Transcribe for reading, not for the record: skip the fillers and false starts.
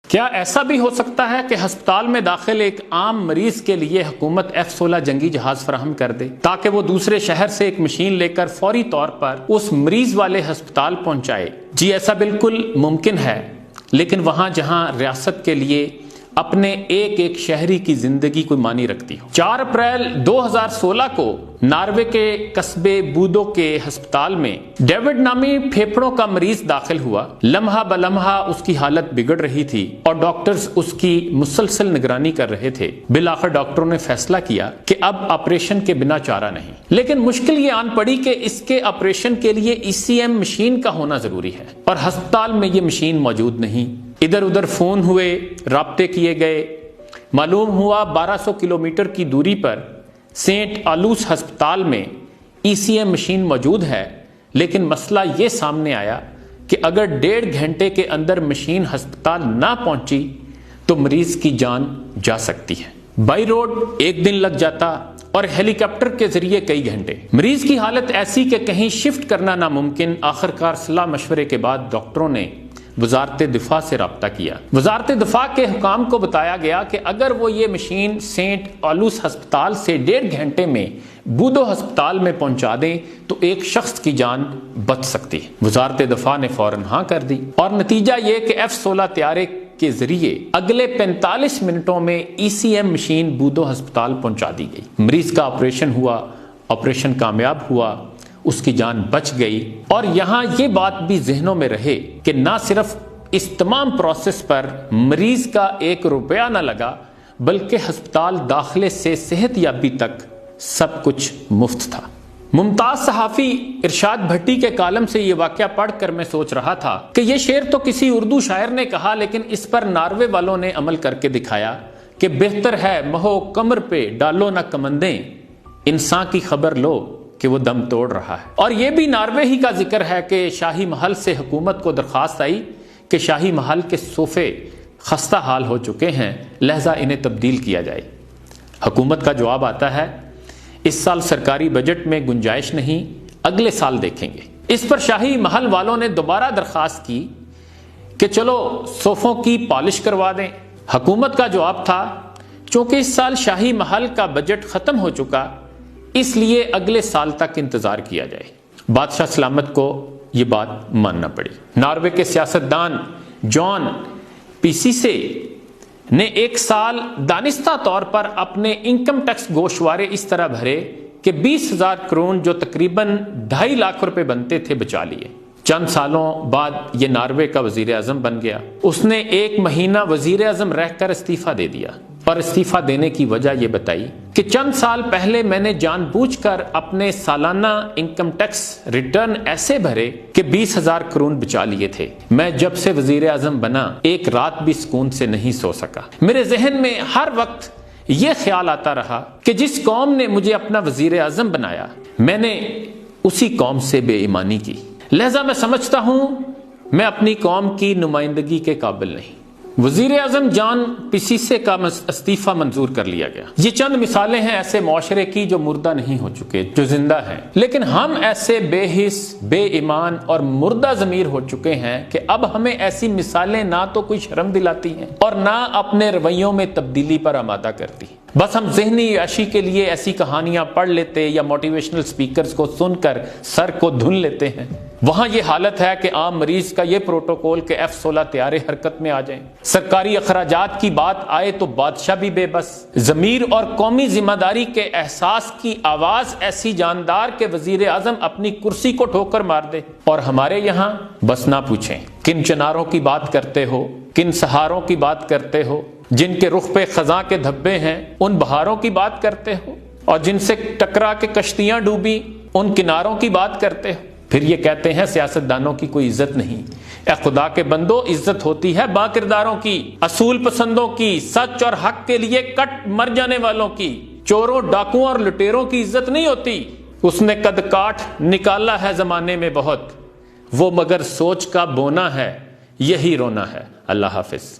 کیا ایسا بھی ہو سکتا ہے کہ ہسپتال میں داخل ایک عام مریض کے لیے حکومت F-16 جنگی جہاز فراہم کر دے تاکہ وہ دوسرے شہر سے ایک مشین لے کر فوری طور پر اس مریض والے ہسپتال پہنچائے؟ جی ایسا بالکل ممکن ہے، لیکن وہاں جہاں ریاست کے لیے اپنے ایک ایک شہری کی زندگی کوئی معنی رکھتی ہو۔ 4 اپریل 2016 کو ناروے کے قصبے بودو کے ہسپتال میں ڈیوڈ نامی پھیپھڑوں کا مریض داخل ہوا۔ لمحہ بلمحہ اس کی حالت بگڑ رہی تھی اور ڈاکٹرز اس کی مسلسل نگرانی کر رہے تھے۔ بالآخر ڈاکٹروں نے فیصلہ کیا کہ اب آپریشن کے بنا چارہ نہیں، لیکن مشکل یہ آن پڑی کہ اس کے آپریشن کے لیے ECM مشین کا ہونا ضروری ہے اور ہسپتال میں یہ مشین موجود نہیں۔ ادھر ادھر فون ہوئے، رابطے کیے گئے، معلوم ہوا 1200 کلومیٹر کی دوری پر سینٹ آلوس ہسپتال میں ECM مشین موجود ہے، لیکن مسئلہ یہ سامنے آیا کہ اگر 1.5 گھنٹے کے اندر مشین ہسپتال نہ پہنچی تو مریض کی جان جا سکتی ہے۔ بائی روڈ 1 دن لگ جاتا اور ہیلی کاپٹر کے ذریعے کئی گھنٹے۔ مریض کی حالت ایسی کہ کہیں شفٹ کرنا ناممکن۔ آخرکار صلاح مشورے کے بعد ڈاکٹروں نے وزارت دفاع سے رابطہ کیا۔ وزارت دفاع کے حکام کو بتایا گیا کہ اگر وہ یہ مشین سینٹ آلوس ہسپتال سے 1.5 گھنٹے میں بودو ہسپتال میں پہنچا دیں تو ایک شخص کی جان بچ سکتی ہے۔ وزارت دفاع نے فوراً ہاں کر دی اور نتیجہ یہ کہ F-16 طیارے کے ذریعے اگلے 45 منٹوں میں ECM مشین بودو ہسپتال پہنچا دی گئی۔ مریض کا آپریشن ہوا، آپریشن کامیاب ہوا، اس کی جان بچ گئی۔ اور یہاں یہ بات بھی ذہنوں میں رہے کہ نہ صرف اس تمام پروسیس پر مریض کا 1 روپیہ نہ لگا، بلکہ ہسپتال داخلے سے صحت یابی تک سب کچھ مفت تھا۔ ممتاز صحافی ارشاد بھٹی کے کالم سے یہ واقعہ پڑھ کر میں سوچ رہا تھا کہ یہ شعر تو کسی اردو شاعر نے کہا، لیکن اس پر ناروے والوں نے عمل کر کے دکھایا کہ بہتر ہے مہو کمر پہ ڈالو نہ کمندیں، انسان کی خبر لو کہ وہ دم توڑ رہا ہے۔ اور یہ بھی ناروے ہی کا ذکر ہے کہ شاہی محل سے حکومت کو درخواست آئی کہ شاہی محل کے صوفے خستہ حال ہو چکے ہیں، لہذا انہیں تبدیل کیا جائے۔ حکومت کا جواب آتا ہے اس سال سرکاری بجٹ میں گنجائش نہیں، اگلے سال دیکھیں گے۔ اس پر شاہی محل والوں نے دوبارہ درخواست کی کہ چلو صوفوں کی پالش کروا دیں۔ حکومت کا جواب تھا چونکہ اس سال شاہی محل کا بجٹ ختم ہو چکا، اس لیے اگلے سال تک انتظار کیا جائے۔ بادشاہ سلامت کو یہ بات ماننا پڑی۔ ناروے کے سیاستدان جان پیسیسے نے 1 سال دانستہ طور پر اپنے انکم ٹیکس گوشوارے اس طرح بھرے کہ 20,000 کروڑ جو تقریباً 2.5 لاکھ روپے بنتے تھے بچا لیے۔ چند سالوں بعد یہ ناروے کا وزیر اعظم بن گیا۔ اس نے 1 مہینہ وزیر اعظم رہ کر استعفیٰ دے دیا اور استعفیٰ دینے کی وجہ یہ بتائی کہ چند سال پہلے میں نے جان بوجھ کر اپنے سالانہ انکم ٹیکس ریٹرن ایسے بھرے کہ 20,000 کروڑ بچا لیے تھے۔ میں جب سے وزیر اعظم بنا 1 رات بھی سکون سے نہیں سو سکا۔ میرے ذہن میں ہر وقت یہ خیال آتا رہا کہ جس قوم نے مجھے اپنا وزیر اعظم بنایا، میں نے اسی قوم سے بے ایمانی کی، لہذا میں سمجھتا ہوں میں اپنی قوم کی نمائندگی کے قابل نہیں۔ وزیر اعظم جان پیسیسے کا استعفیٰ منظور کر لیا گیا۔ یہ چند مثالیں ہیں ایسے معاشرے کی جو مردہ نہیں ہو چکے، جو زندہ ہیں، لیکن ہم ایسے بے حس، بے ایمان اور مردہ ضمیر ہو چکے ہیں کہ اب ہمیں ایسی مثالیں نہ تو کوئی شرم دلاتی ہیں اور نہ اپنے رویوں میں تبدیلی پر آمادہ کرتی۔ بس ہم ذہنی عیاشی کے لیے ایسی کہانیاں پڑھ لیتے یا موٹیویشنل سپیکرز کو سن کر سر کو دھن لیتے ہیں۔ وہاں یہ حالت ہے کہ عام مریض کا یہ پروٹوکول کہ F-16 طیارے حرکت میں آ جائیں۔ سرکاری اخراجات کی بات آئے تو بادشاہ بھی بے بس۔ ضمیر اور قومی ذمہ داری کے احساس کی آواز ایسی جاندار کہ وزیر اعظم اپنی کرسی کو ٹھوکر مار دے۔ اور ہمارے یہاں بس نہ پوچھیں کن چناروں کی بات کرتے ہو، کن سہاروں کی بات کرتے ہو، جن کے رخ پہ خزاں کے دھبے ہیں ان بہاروں کی بات کرتے ہو، اور جن سے ٹکرا کے کشتیاں ڈوبی ان کناروں کی بات کرتے ہو۔ پھر یہ کہتے ہیں سیاستدانوں کی کوئی عزت نہیں۔ اے خدا کے بندو، عزت ہوتی ہے با کرداروں کی، اصول پسندوں کی، سچ اور حق کے لیے کٹ مر جانے والوں کی۔ چوروں، ڈاکوؤں اور لٹیروں کی عزت نہیں ہوتی۔ اس نے قد کاٹ نکالا ہے زمانے میں بہت، وہ مگر سوچ کا بونا ہے، یہی رونا ہے۔ اللہ حافظ۔